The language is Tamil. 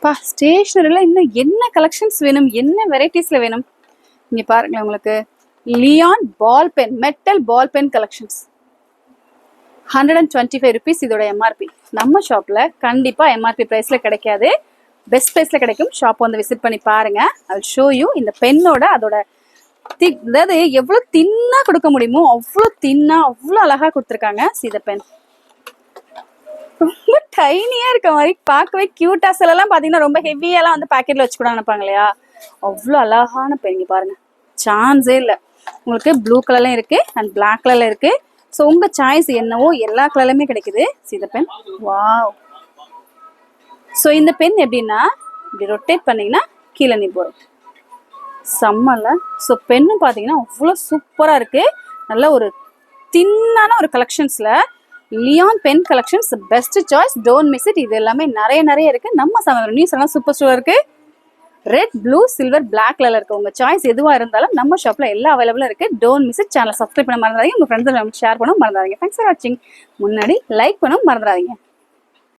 பா ஸ்டேஷனரியில் இன்னும் என்ன கலெக்ஷன்ஸ் வேணும், என்ன வெரைட்டிஸில் வேணும். இங்கே பாருங்களேன், உங்களுக்கு லியான் ball pen, metal ball pen collections 125 rupees இதோட எம்ஆர்பி. நம்ம ஷாப்பில் கண்டிப்பாக எம்ஆர்பி ப்ரைஸில் கிடைக்காது, பெஸ்ட் ப்ரைஸில் கிடைக்கும். ஷாப் வந்து விசிட் பண்ணி பாருங்க. I show you. இந்த பென்னோட அதோட அதாவது எவ்வளோ தின்னாக கொடுக்க முடியுமோ அவ்வளோ தின்னாக அவ்வளோ அழகாக கொடுத்துருக்காங்க. சீத பென் ரொம்ப டைனியாக இருக்க மாதிரி பார்க்கவே க்யூட்டாக. சிலலாம் பார்த்தீங்கன்னா ரொம்ப ஹெவியெல்லாம் வந்து பேக்கெட்டில் வச்சுக்கூட நினைப்பாங்க இல்லையா, அவ்வளோ அழகான பென். பாருங்க, சான்ஸே இல்லை. உங்களுக்கு ப்ளூ கலர்லையும் இருக்குது அண்ட் பிளாக் கலரில் இருக்குது. ஸோ உங்கள் சாய்ஸ் என்னவோ எல்லா கலர்லையுமே கிடைக்குது. சீத பென் வாவ். ஸோ இந்த பென் எப்படின்னா இப்படி ரொட்டேட் பண்ணிங்கன்னா கீழே நீ போகிறோம் செம்மல்ல. ஸோ பென்னு பார்த்தீங்கன்னா அவ்வளோ சூப்பராக இருக்குது. நல்ல ஒரு தின்னான ஒரு கலெக்ஷன்ஸில் லியான் பென் collections best choice. Don't miss it. இது எல்லாமே நிறைய இருக்குது. நம்ம நியூஸ் எல்லாம் சூப்பர் ஸ்டோர் இருக்குது. Red, blue, silver, black colour இருக்குது. உங்கள் சாய்ஸ் எதுவாக இருந்தாலும் நம்ம ஷாப்பில் எல்லாம் அவைலபிளாக இருக்குது. Don't miss it. Channel subscribe பண்ண மறந்துடாதீங்க. உங்கள் ஃப்ரெண்ட்ஸ் சேர் பண்ண மறந்துடாதீங்க. தேங்க்ஸ் ஃபார் வாட்சிங். முன்னாடி லைக் பண்ண மறந்துடாதீங்க.